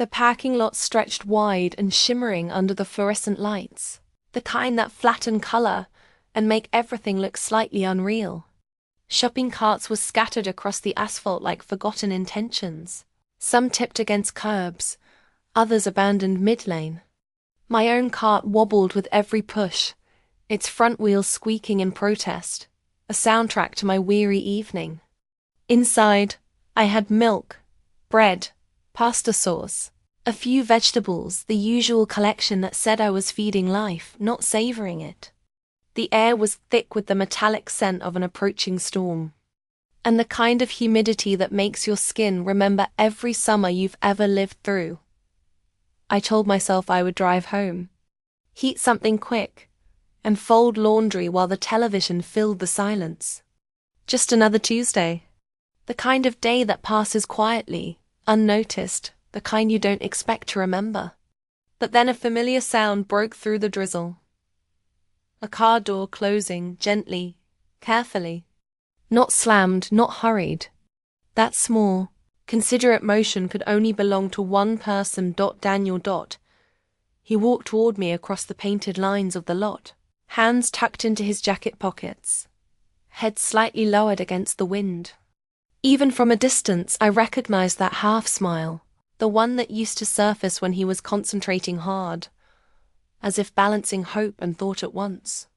The parking lot stretched wide and shimmering under the fluorescent lights, the kind that flatten color and make everything look slightly unreal. Shopping carts were scattered across the asphalt like forgotten intentions, some tipped against curbs, others abandoned mid-lane. My own cart wobbled with every push, its front wheels squeaking in protest, a soundtrack to my weary evening. Inside, I had milk, bread, pasta sauce, a few vegetables, the usual collection that said I was feeding life, not savoring it. The air was thick with the metallic scent of an approaching storm, and the kind of humidity that makes your skin remember every summer you've ever lived through. I told myself I would drive home, heat something quick, and fold laundry while the television filled the silence. Just another Tuesday. The kind of day that passes quietly, unnoticed, the kind you don't expect to remember. But then a familiar sound broke through the drizzle. A car door closing, gently, carefully. Not slammed, not hurried. That small, considerate motion could only belong to one person. Daniel. He walked toward me across the painted lines of the lot, hands tucked into his jacket pockets, head slightly lowered against the wind. Even from a distance, I recognized that half-smile, the one that used to surface when he was concentrating hard, as if balancing hope and thought at once.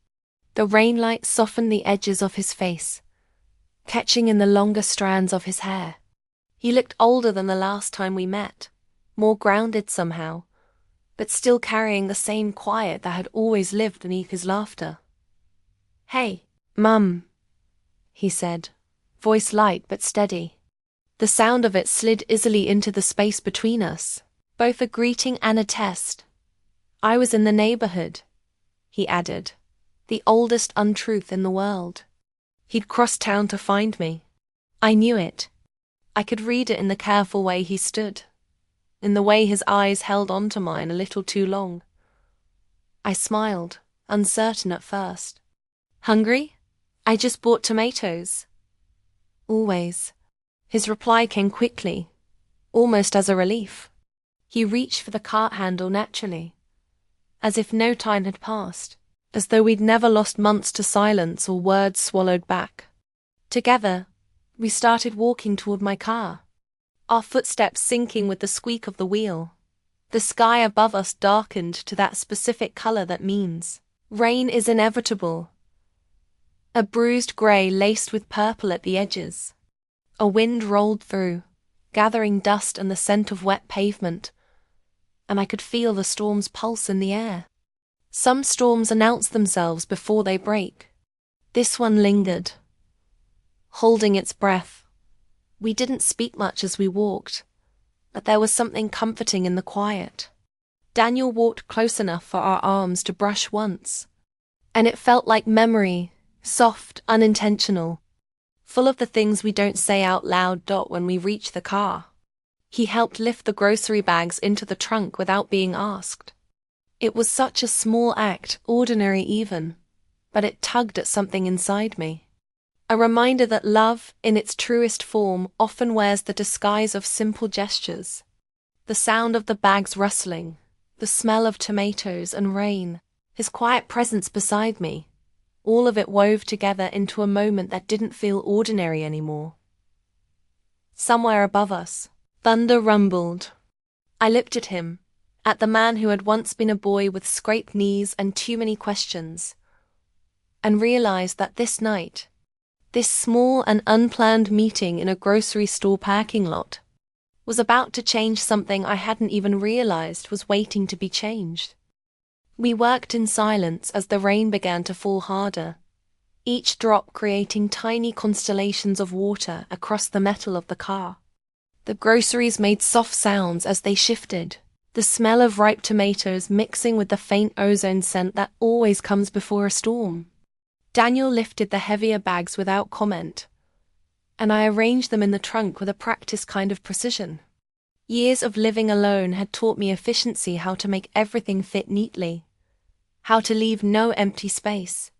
The rain light softened the edges of his face, catching in the longer strands of his hair. He looked older than the last time we met, more grounded somehow, but still carrying the same quiet that had always lived beneath his laughter. "Hey, Mum," he said, voice light but steady. The sound of it slid easily into the space between us, both a greeting and a test. I was in the neighborhood, he added, the oldest untruth in the world. He'd crossed town to find me. I knew it. I could read it in the careful way he stood, in the way his eyes held onto mine a little too long. I smiled, uncertain at first. "Hungry? I just bought tomatoes." "Always." His reply came quickly, almost as a relief. He reached for the cart handle naturally, as if no time had passed, as though we'd never lost months to silence or words swallowed back. Together, we started walking toward my car, our footsteps syncing with the squeak of the wheel. The sky above us darkened to that specific color that means rain is inevitable. A bruised gray laced with purple at the edges. A wind rolled through, gathering dust and the scent of wet pavement, and I could feel the storm's pulse in the air. Some storms announce themselves before they break. This one lingered, holding its breath. We didn't speak much as we walked, but there was something comforting in the quiet. Daniel walked close enough for our arms to brush once, and it felt like memory, soft, unintentional, full of the things we don't say out loud. When we reached the car, he helped lift the grocery bags into the trunk without being asked. It was such a small act, ordinary even, but it tugged at something inside me. A reminder that love, in its truest form, often wears the disguise of simple gestures. The sound of the bags rustling, the smell of tomatoes and rain, his quiet presence beside me, all of it wove together into a moment that didn't feel ordinary anymore. Somewhere above us, thunder rumbled. I looked at him, at the man who had once been a boy with scraped knees and too many questions, and realized that this night, this small and unplanned meeting in a grocery store parking lot, was about to change something I hadn't even realized was waiting to be changed. We worked in silence as the rain began to fall harder, each drop creating tiny constellations of water across the metal of the car. The groceries made soft sounds as they shifted, the smell of ripe tomatoes mixing with the faint ozone scent that always comes before a storm. Daniel lifted the heavier bags without comment, and I arranged them in the trunk with a practiced kind of precision. Years of living alone had taught me efficiency, how to make everything fit neatly, how to leave no empty space.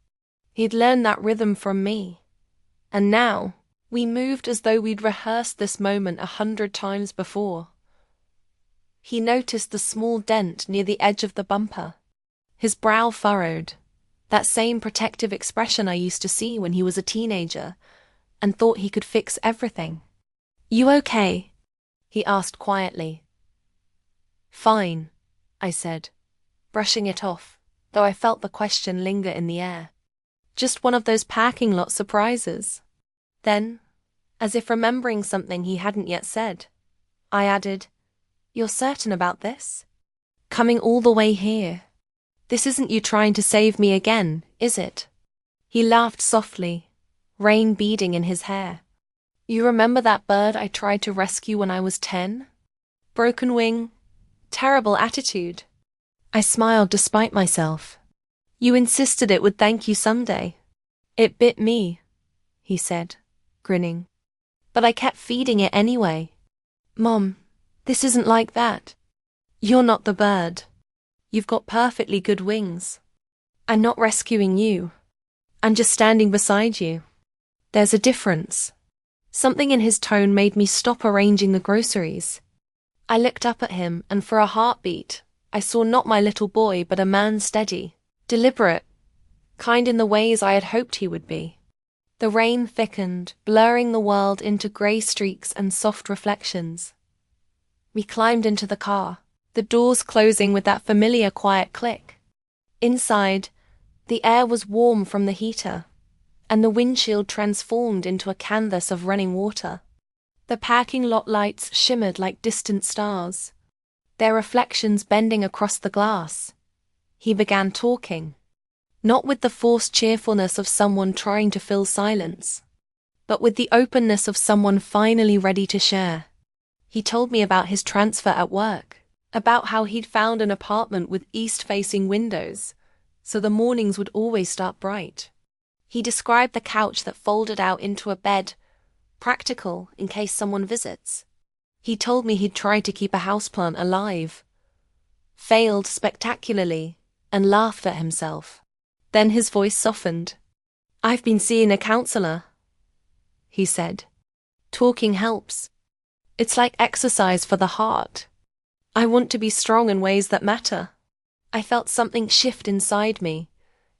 He'd learned that rhythm from me, and now we moved as though we'd rehearsed this moment 100 times before. He noticed the small dent near the edge of the bumper. His brow furrowed, that same protective expression I used to see when he was a teenager, and thought he could fix everything. "You okay?" he asked quietly. "Fine," I said, brushing it off, though I felt the question linger in the air. "Just one of those parking lot surprises." Then, as if remembering something he hadn't yet said, I added, "You're certain about this? Coming all the way here? This isn't you trying to save me again, is it?" He laughed softly, rain beading in his hair. "You remember that bird I tried to rescue when I was 10? Broken wing, terrible attitude." I smiled despite myself. "You insisted it would thank you someday." "It bit me," he said, grinning. "But I kept feeding it anyway." "Mom, this isn't like that. You're not the bird. You've got perfectly good wings. I'm not rescuing you. I'm just standing beside you. There's a difference." Something in his tone made me stop arranging the groceries. I looked up at him, and for a heartbeat, I saw not my little boy but a man steady, deliberate, kind in the ways I had hoped he would be. The rain thickened, blurring the world into grey streaks and soft reflections. We climbed into the car, the doors closing with that familiar quiet click. Inside, the air was warm from the heater, and the windshield transformed into a canvas of running water. The parking lot lights shimmered like distant stars, their reflections bending across the glass. He began talking, not with the forced cheerfulness of someone trying to fill silence, but with the openness of someone finally ready to share. He told me about his transfer at work, about how he'd found an apartment with east-facing windows, so the mornings would always start bright. He described the couch that folded out into a bed, practical in case someone visits. He told me he'd tried to keep a houseplant alive, failed spectacularly, and laughed at himself. Then his voice softened. "I've been seeing a counselor," he said. "Talking helps. It's like exercise for the heart. I want to be strong in ways that matter." I felt something shift inside me,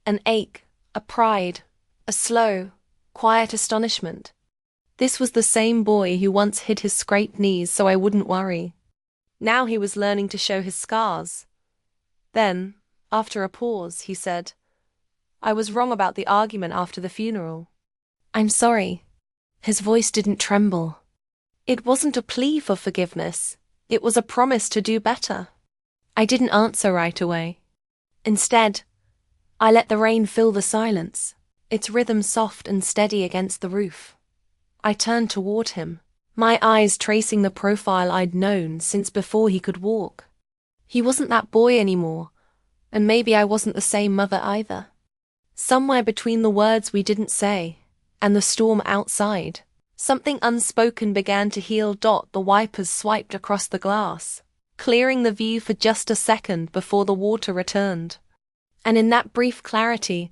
an ache, a pride, a slow, quiet astonishment. This was the same boy who once hid his scraped knees so I wouldn't worry. Now he was learning to show his scars. Then, after a pause, he said, "I was wrong about the argument after the funeral." "I'm sorry." His voice didn't tremble. It wasn't a plea for forgiveness. It was a promise to do better. I didn't answer right away. Instead, I let the rain fill the silence, its rhythm soft and steady against the roof. I turned toward him, my eyes tracing the profile I'd known since before he could walk. He wasn't that boy anymore, and maybe I wasn't the same mother either. Somewhere between the words we didn't say and the storm outside, something unspoken began to heal. The wipers swiped across the glass, clearing the view for just a second before the water returned. And in that brief clarity,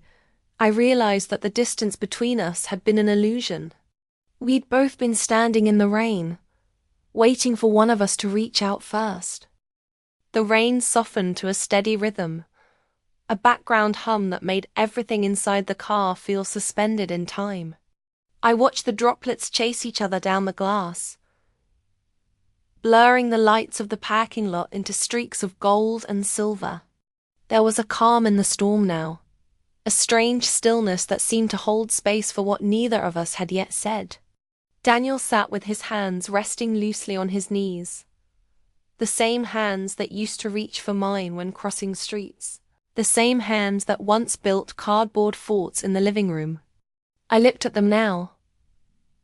I realized that the distance between us had been an illusion. We'd both been standing in the rain, waiting for one of us to reach out first. The rain softened to a steady rhythm, a background hum that made everything inside the car feel suspended in time. I watched the droplets chase each other down the glass, blurring the lights of the parking lot into streaks of gold and silver. There was a calm in the storm now, a strange stillness that seemed to hold space for what neither of us had yet said. Daniel sat with his hands resting loosely on his knees, the same hands that used to reach for mine when crossing streets, the same hands that once built cardboard forts in the living room. I looked at them now,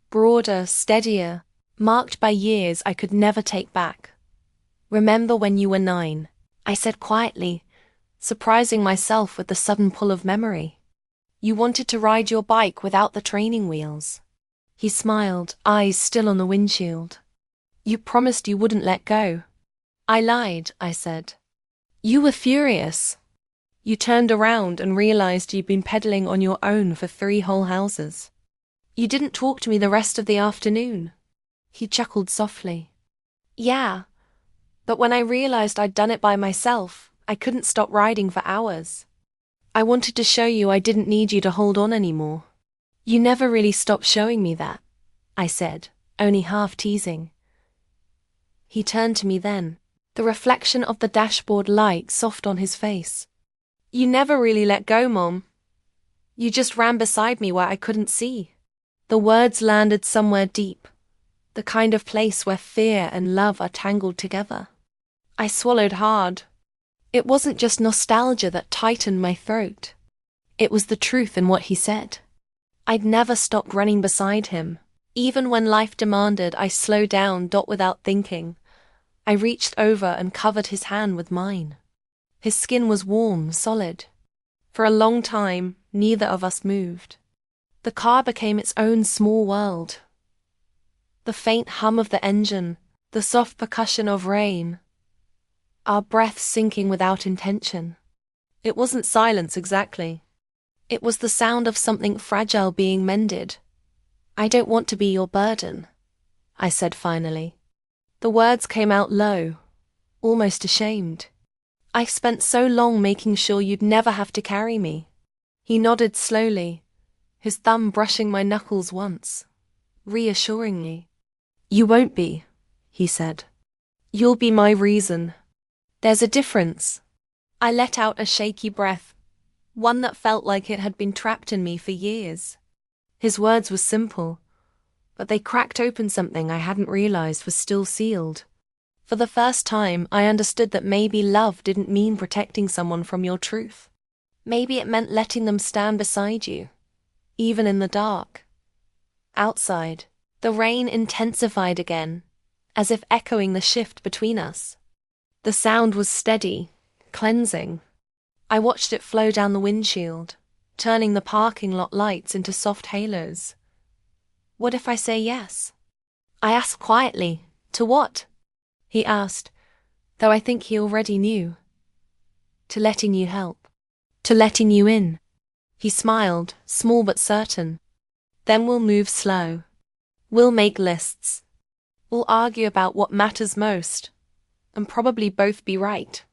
broader, steadier, marked by years I could never take back. "Remember when you were 9, I said quietly, surprising myself with the sudden pull of memory. "You wanted to ride your bike without the training wheels." He smiled, eyes still on the windshield. "You promised you wouldn't let go." "I lied," I said. "You were furious. You turned around and realized you'd been pedaling on your own for 3 whole houses. You didn't talk to me the rest of the afternoon." He chuckled softly. "Yeah, But when I realized I'd done it by myself, I couldn't stop riding for hours. I wanted to show you I didn't need you to hold on anymore. You never really stopped showing me that, I said, only half teasing. He turned to me then, the reflection of the dashboard light soft on his face. You never really let go, Mom. You just ran beside me where I couldn't see. The words landed somewhere deep, the kind of place where fear and love are tangled together. I swallowed hard. It wasn't just nostalgia that tightened my throat. It was the truth in what he said. I'd never stopped running beside him. Even when life demanded I slow down without thinking, I reached over and covered his hand with mine. His skin was warm, solid. For a long time, neither of us moved. The car became its own small world. The faint hum of the engine, the soft percussion of rain, our breaths sinking without intention. It wasn't silence exactly. It was the sound of something fragile being mended. I don't want to be your burden, I said finally. The words came out low, almost ashamed. I spent so long making sure you'd never have to carry me. He nodded slowly, his thumb brushing my knuckles once, reassuringly. You won't be, he said. You'll be my reason. There's a difference. I let out a shaky breath, one that felt like it had been trapped in me for years. His words were simple, but they cracked open something I hadn't realized was still sealed. For the first time, I understood that maybe love didn't mean protecting someone from your truth. Maybe it meant letting them stand beside you, even in the dark. Outside, the rain intensified again, as if echoing the shift between us. The sound was steady, cleansing. I watched it flow down the windshield, turning the parking lot lights into soft halos. What if I say yes? I asked quietly, to what? He asked, though I think he already knew. To letting you help. To letting you in. He smiled, small but certain. Then we'll move slow. We'll make lists. We'll argue about what matters most, and probably both be right.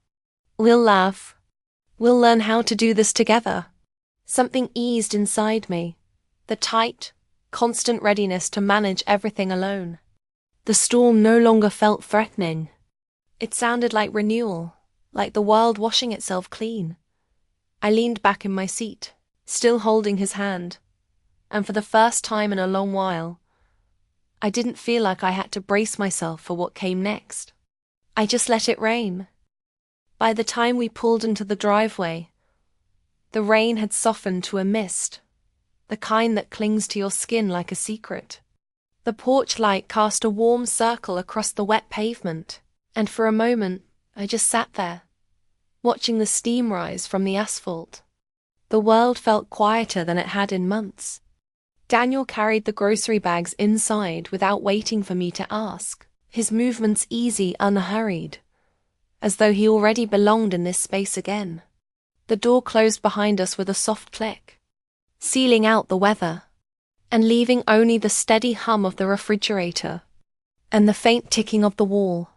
We'll laugh. We'll learn how to do this together. Something eased inside me, the tight, constant readiness to manage everything alone. The storm no longer felt threatening. It sounded like renewal, like the world washing itself clean. I leaned back in my seat, still holding his hand, and for the first time in a long while, I didn't feel like I had to brace myself for what came next. I just let it rain. By the time we pulled into the driveway, the rain had softened to a mist, the kind that clings to your skin like a secret. The porch light cast a warm circle across the wet pavement, and for a moment I just sat there, watching the steam rise from the asphalt. The world felt quieter than it had in months. Daniel carried the grocery bags inside without waiting for me to ask, his movements easy, unhurried, as though he already belonged in this space again. The door closed behind us with a soft click, sealing out the weather, and leaving only the steady hum of the refrigerator and the faint ticking of the wall.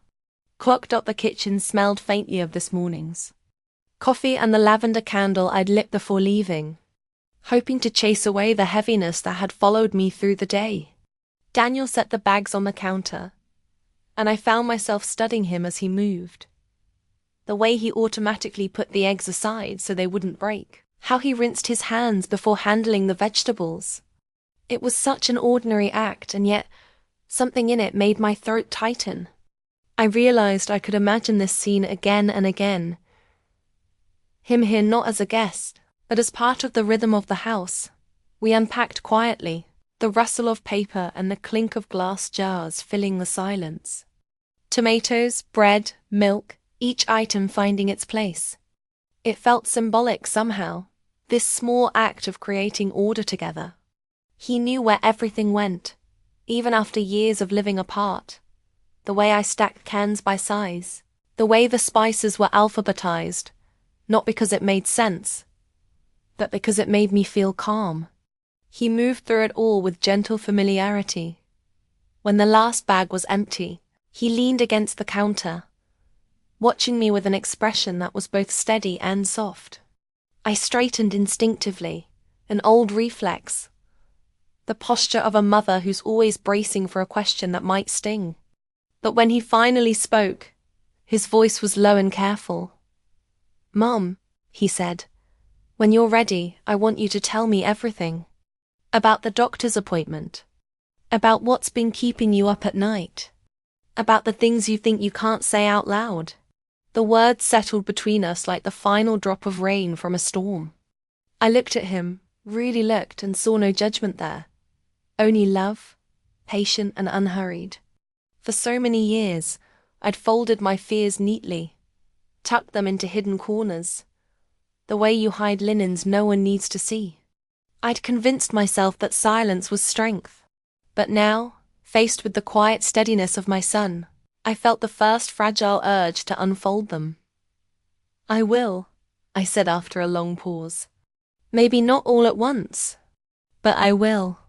The kitchen smelled faintly of this morning's coffee and the lavender candle I'd lit before leaving, hoping to chase away the heaviness that had followed me through the day. Daniel set the bags on the counter, and I found myself studying him as he moved. The way he automatically put the eggs aside so they wouldn't break. How he rinsed his hands before handling the vegetables. It was such an ordinary act, and yet something in it made my throat tighten. I realized I could imagine this scene again and again. Him here not as a guest, but as part of the rhythm of the house. We unpacked quietly, the rustle of paper and the clink of glass jars filling the silence. Tomatoes, bread, milk, each item finding its place. It felt symbolic somehow, this small act of creating order together. He knew where everything went, even after years of living apart. The way I stacked cans by size, the way the spices were alphabetized, not because it made sense, but because it made me feel calm. He moved through it all with gentle familiarity. When the last bag was empty, he leaned against the counter, watching me with an expression that was both steady and soft. I straightened instinctively, an old reflex, the posture of a mother who's always bracing for a question that might sting. But when he finally spoke, his voice was low and careful. "Mom," he said, "when you're ready, I want you to tell me everything. About the doctor's appointment. About what's been keeping you up at night. About the things you think you can't say out loud." The words settled between us like the final drop of rain from a storm. I looked at him, really looked, and saw no judgment there. Only love, patient and unhurried. For so many years, I'd folded my fears neatly, tucked them into hidden corners, the way you hide linens no one needs to see. I'd convinced myself that silence was strength. But now, faced with the quiet steadiness of my son, I felt the first fragile urge to unfold them. "I will," I said after a long pause. "Maybe not all at once, but I will."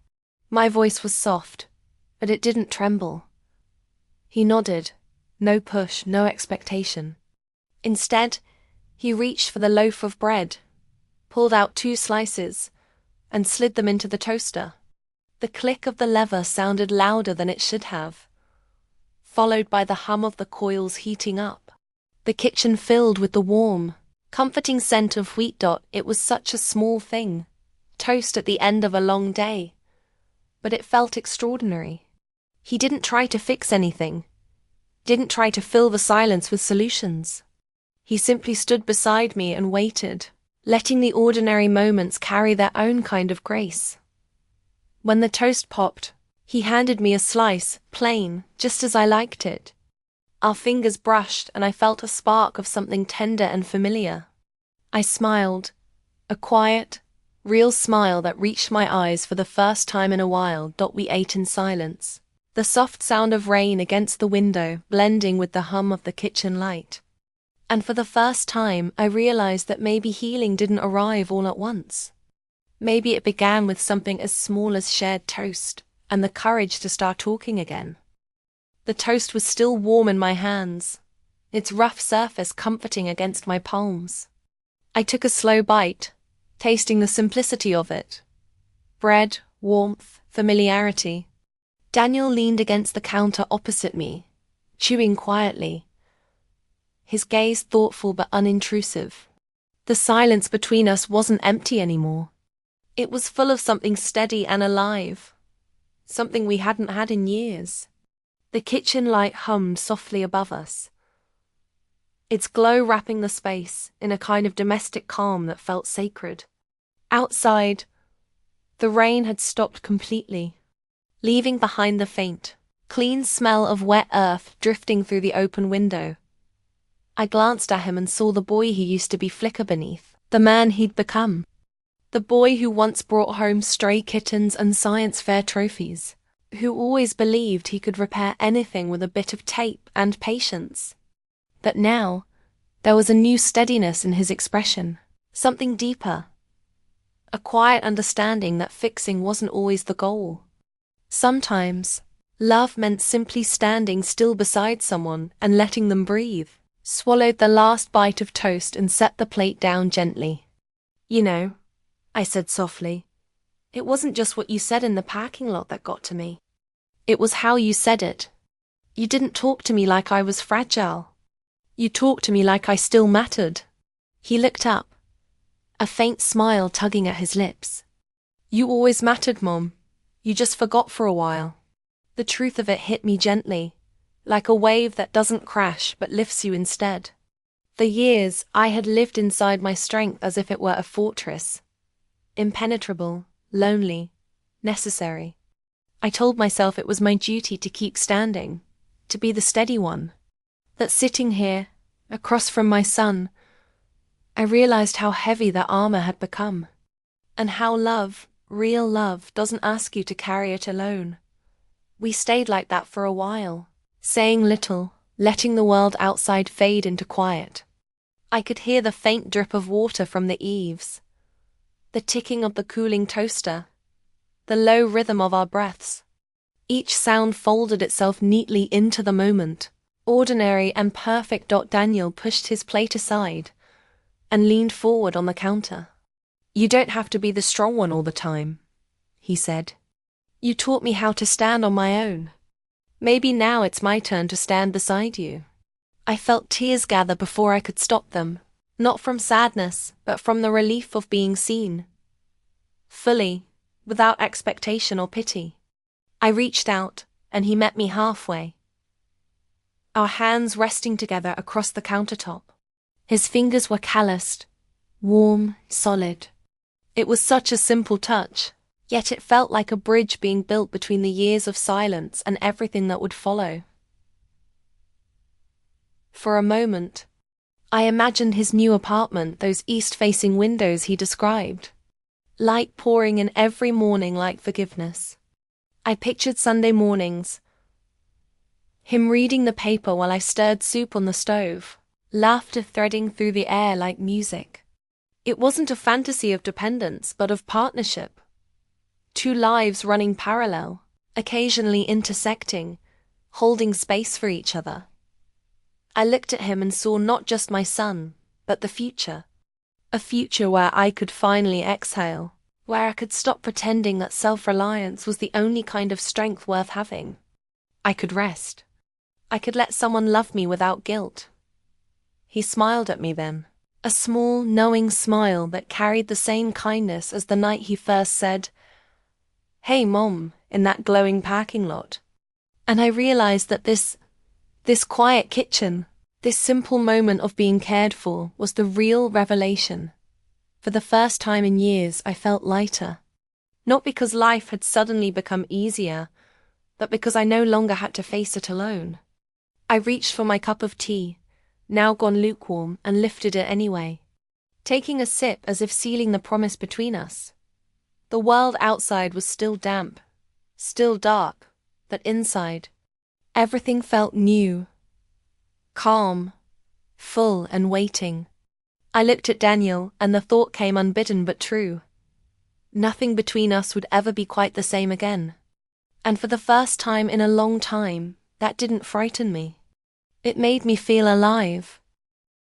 My voice was soft, but it didn't tremble. He nodded, no push, no expectation. Instead, he reached for the loaf of bread, pulled out 2 slices, and slid them into the toaster. The click of the lever sounded louder than it should have, followed by the hum of the coils heating up. The kitchen filled with the warm, comforting scent of wheat dot. It was such a small thing, toast at the end of a long day, but it felt extraordinary. He didn't try to fix anything, didn't try to fill the silence with solutions. He simply stood beside me and waited, letting the ordinary moments carry their own kind of grace. When the toast popped, he handed me a slice, plain, just as I liked it. Our fingers brushed and I felt a spark of something tender and familiar. I smiled, a quiet, real smile that reached my eyes for the first time in a while. We ate in silence, the soft sound of rain against the window blending with the hum of the kitchen light. And for the first time, I realized that maybe healing didn't arrive all at once. Maybe it began with something as small as shared toast and the courage to start talking again. The toast was still warm in my hands, its rough surface comforting against my palms. I took a slow bite, tasting the simplicity of it. Bread, warmth, familiarity. Daniel leaned against the counter opposite me, chewing quietly, his gaze thoughtful but unintrusive. The silence between us wasn't empty anymore. It was full of something steady and alive, something we hadn't had in years. The kitchen light hummed softly above us, its glow wrapping the space in a kind of domestic calm that felt sacred. Outside, the rain had stopped completely, leaving behind the faint, clean smell of wet earth drifting through the open window. I glanced at him and saw the boy he used to be flicker beneath, the man he'd become. The boy who once brought home stray kittens and science fair trophies, who always believed he could repair anything with a bit of tape and patience. But now, there was a new steadiness in his expression, something deeper, a quiet understanding that fixing wasn't always the goal. Sometimes, love meant simply standing still beside someone and letting them breathe. Swallowed the last bite of toast and set the plate down gently. "You know," I said softly, "it wasn't just what you said in the parking lot that got to me. It was how you said it. You didn't talk to me like I was fragile. You talked to me like I still mattered." He looked up, a faint smile tugging at his lips. "You always mattered, Mom. You just forgot for a while." The truth of it hit me gently, like a wave that doesn't crash but lifts you instead. For years, I had lived inside my strength as if it were a fortress. Impenetrable, lonely, necessary. I told myself it was my duty to keep standing, to be the steady one. That sitting here, across from my son, I realized how heavy that armor had become, and how love, real love, doesn't ask you to carry it alone. We stayed like that for a while, saying little, letting the world outside fade into quiet. I could hear the faint drip of water from the eaves, the ticking of the cooling toaster, the low rhythm of our breaths. Each sound folded itself neatly into the moment, ordinary and perfect. Daniel pushed his plate aside and leaned forward on the counter. You don't have to be the strong one all the time, he said. You taught me how to stand on my own. Maybe now it's my turn to stand beside you. I felt tears gather before I could stop them, not from sadness, but from the relief of being seen. Fully, without expectation or pity. I reached out, and he met me halfway. Our hands resting together across the countertop. His fingers were calloused, warm, solid. It was such a simple touch, yet it felt like a bridge being built between the years of silence and everything that would follow. For a moment, I imagined his new apartment, those east-facing windows he described. Light pouring in every morning like forgiveness. I pictured Sunday mornings, him reading the paper while I stirred soup on the stove, laughter threading through the air like music. It wasn't a fantasy of dependence, but of partnership. Two lives running parallel, occasionally intersecting, holding space for each other. I looked at him and saw not just my son, but the future. A future where I could finally exhale, where I could stop pretending that self-reliance was the only kind of strength worth having. I could rest. I could let someone love me without guilt. He smiled at me then, a small, knowing smile that carried the same kindness as the night he first said, "Hey, Mom," in that glowing parking lot. And I realized that this quiet kitchen, this simple moment of being cared for, was the real revelation. For the first time in years, I felt lighter. Not because life had suddenly become easier, but because I no longer had to face it alone. I reached for my cup of tea, now gone lukewarm, and lifted it anyway, taking a sip as if sealing the promise between us. The world outside was still damp, still dark, but inside, everything felt new, calm, full and waiting. I looked at Daniel, and the thought came unbidden but true. Nothing between us would ever be quite the same again. And for the first time in a long time, that didn't frighten me. It made me feel alive.